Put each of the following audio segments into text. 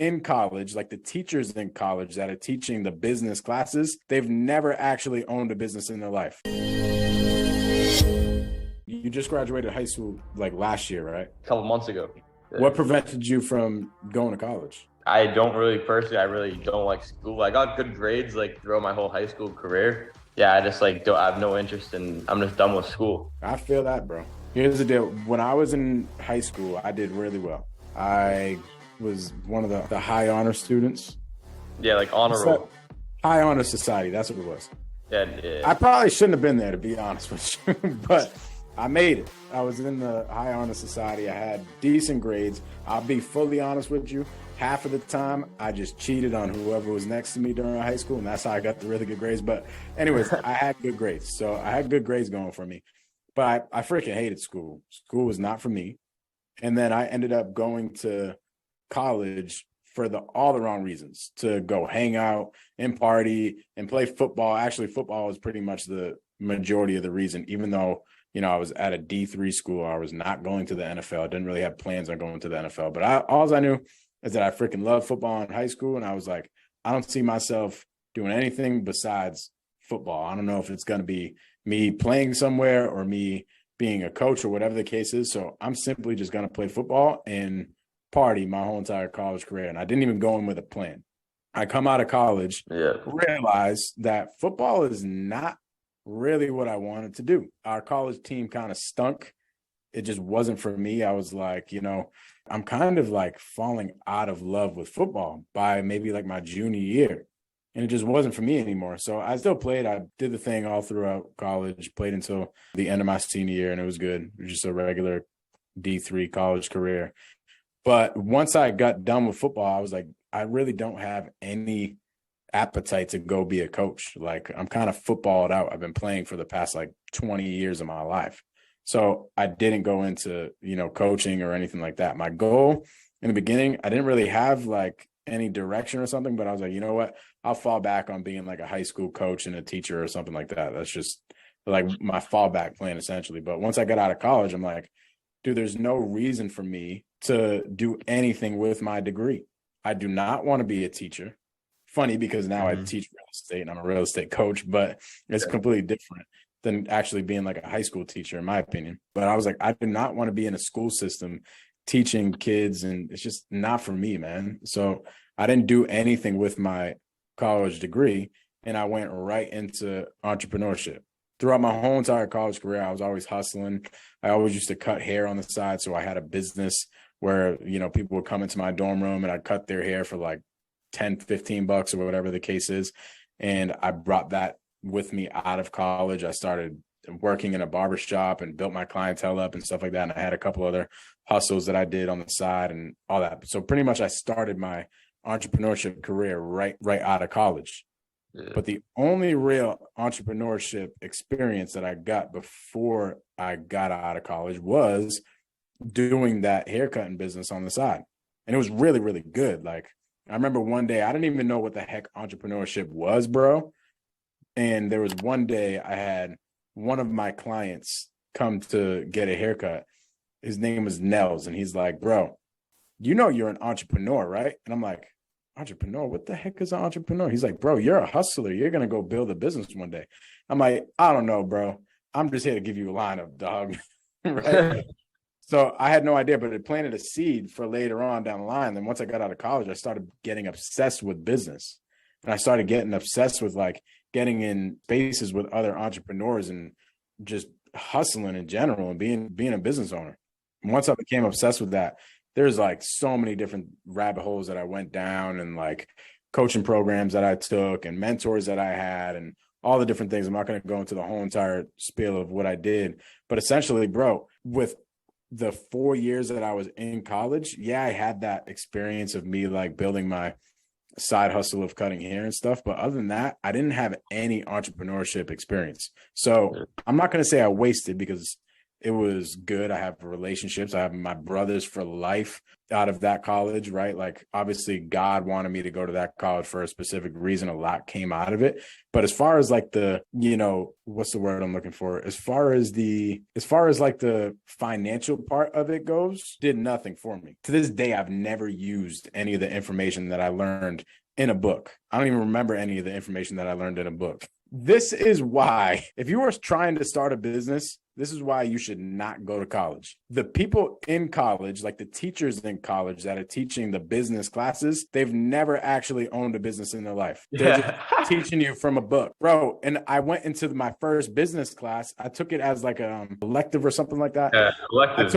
in college, like the teachers in college that are teaching the business classes, they've never actually owned a business in their life. You just graduated high school like last year, right? A couple months ago. Yeah. What prevented you from going to college? I really don't like school. I got good grades like throughout my whole high school career. Yeah, I just like I have no interest I'm just done with school. I feel that, bro. Here's the deal. When I was in high school, I did really well. I was one of the high honor students. Yeah, like honor roll. High honor society, that's what it was. Yeah. I probably shouldn't have been there, to be honest with you, but I made it. I was in the high honor society. I had decent grades. I'll be fully honest with you. Half of the time, I just cheated on whoever was next to me during high school, and that's how I got the really good grades. But anyways, I had good grades. So I had good grades going for me. But I freaking hated school. School was not for me. And then I ended up going to college for all the wrong reasons, to go hang out and party and play football. Actually, football was pretty much the majority of the reason, even though, you know, I was at a D3 school. I was not going to the NFL. I didn't really have plans on going to the NFL. But all I knew is that I freaking loved football in high school. And I was like, I don't see myself doing anything besides football. I don't know if it's going to be me playing somewhere or me being a coach or whatever the case is. So I'm simply just going to play football and party my whole entire college career. And I didn't even go in with a plan. I come out of college, realize that football is not really what I wanted to do. Our college team kind of stunk. It just wasn't for me. I was like, you know, I'm kind of like falling out of love with football by maybe like my junior year. And it just wasn't for me anymore. So I still played. I did the thing all throughout college, played until the end of my senior year, and it was good. It was just a regular D3 college career. But once I got done with football, I was like, I really don't have any appetite to go be a coach. Like, I'm kind of footballed out. I've been playing for the past like 20 years of my life. So I didn't go into, you know, coaching or anything like that. My goal in the beginning, I didn't really have like any direction or something, but I was like, you know what? I'll fall back on being like a high school coach and a teacher or something like that. That's just like my fallback plan essentially. But once I got out of college, I'm like, dude, there's no reason for me to do anything with my degree. I do not want to be a teacher. Funny because now I teach real estate and I'm a real estate coach, but it's completely different than actually being like a high school teacher, in my opinion. But I was like, I do not want to be in a school system teaching kids, and it's just not for me, man. So I didn't do anything with my college degree, and I went right into entrepreneurship. Throughout my whole entire college career, I was always hustling. I always used to cut hair on the side. So I had a business where, you know, people would come into my dorm room and I'd cut their hair for like 10, 15 bucks or whatever the case is. And I brought that with me out of college. I started working in a barbershop and built my clientele up and stuff like that. And I had a couple other hustles that I did on the side and all that. So pretty much I started my entrepreneurship career right out of college. Yeah. But the only real entrepreneurship experience that I got before I got out of college was doing that haircutting business on the side. And it was really, really good. Like, I remember one day, I didn't even know what the heck entrepreneurship was, bro. And there was one day I had one of my clients come to get a haircut. His name was Nels. And he's like, bro, you know you're an entrepreneur, right? And I'm like, entrepreneur? What the heck is an entrepreneur? He's like, bro, you're a hustler. You're going to go build a business one day. I'm like, I don't know, bro. I'm just here to give you a lineup, dog. Right? So I had no idea, but it planted a seed for later on down the line. Then once I got out of college, I started getting obsessed with business. And I started getting obsessed with like getting in spaces with other entrepreneurs and just hustling in general and being a business owner. And once I became obsessed with that, there's like so many different rabbit holes that I went down and like coaching programs that I took and mentors that I had and all the different things. I'm not going to go into the whole entire spiel of what I did, but essentially, bro, with the 4 years that I was in college, yeah, I had that experience of me like building my side hustle of cutting hair and stuff. But other than that, I didn't have any entrepreneurship experience. So I'm not going to say I wasted because It was good. I have relationships. I have my brothers for life out of that college, right? Like obviously God wanted me to go to that college for a specific reason. A lot came out of it. But as far as like the, what's the word I'm looking for? As far as like the financial part of it goes, did nothing for me. To this day, I've never used any of the information that I learned in a book. I don't even remember any of the information that I learned in a book. This is why, if you are trying to start a business, this is why you should not go to college. The people in college, like the teachers in college that are teaching the business classes, they've never actually owned a business in their life. They're just teaching you from a book. Bro, and I went into my first business class. I took it as like a elective or something like that. Yeah, electives,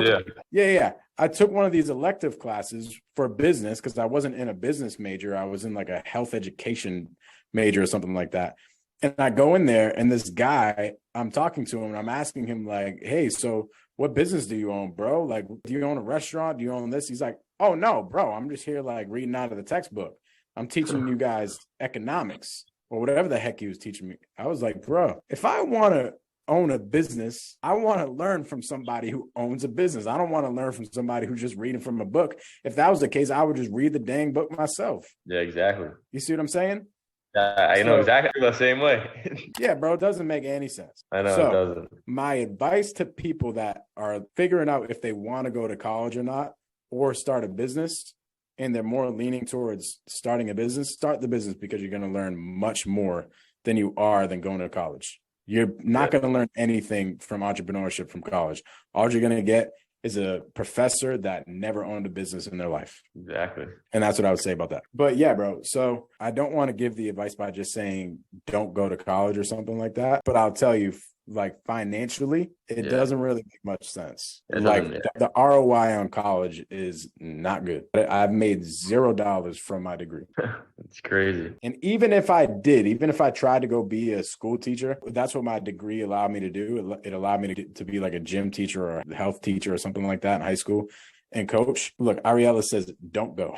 Yeah. I took one of these elective classes for business because I wasn't in a business major. I was in like a health education major or something like that. And I go in there and this guy, I'm talking to him and I'm asking him like, hey, so what business do you own, bro? Like, do you own a restaurant? Do you own this? He's like, oh, no, bro, I'm just here like reading out of the textbook. I'm teaching you guys economics or whatever the heck he was teaching me. I was like, bro, if I want to own a business, I want to learn from somebody who owns a business. I don't want to learn from somebody who's just reading from a book. If that was the case, I would just read the dang book myself. Yeah, exactly. You see what I'm saying? I know exactly the same way. Yeah, bro, it doesn't make any sense. I know it doesn't. My advice to people that are figuring out if they want to go to college or not, or start a business, and they're more leaning towards starting a business, start the business because you're going to learn much more than going to college. You're not going to learn anything from entrepreneurship from college. All you're going to get is a professor that never owned a business in their life. Exactly. And that's what I would say about that. But yeah, bro. So I don't want to give the advice by just saying don't go to college or something like that. But I'll tell you, like financially, it doesn't really make much sense. The ROI on college is not good. I've made $0 from my degree. It's crazy. And even if I tried to go be a school teacher, that's what my degree allowed me to do. It allowed me to be like a gym teacher or a health teacher or something like that in high school and coach. Look, Ariella says, don't go,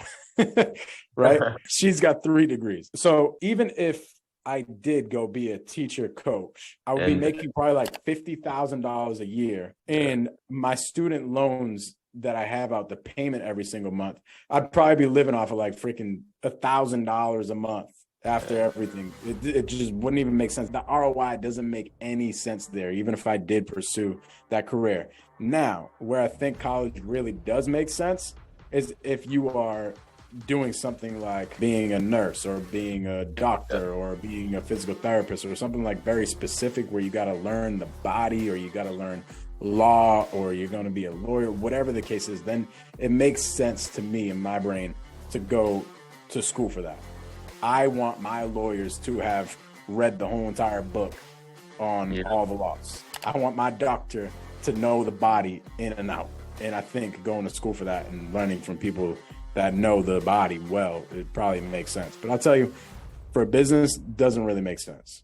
right? She's got 3 degrees. So even if I did go be a teacher coach, I would be making probably like $50,000 a year. And my student loans that I have out, the payment every single month, I'd probably be living off of like freaking $1,000 a month after everything. It just wouldn't even make sense. The ROI doesn't make any sense there, even if I did pursue that career. Now, where I think college really does make sense is if you are doing something like being a nurse or being a doctor or being a physical therapist or something like very specific where you got to learn the body or you got to learn law or you're going to be a lawyer, whatever the case is, then it makes sense to me in my brain to go to school for that. I want my lawyers to have read the whole entire book on all the laws. I want my doctor to know the body in and out. And I think going to school for that and learning from people that know the body well, it probably makes sense. But I'll tell you, for a business, doesn't really make sense.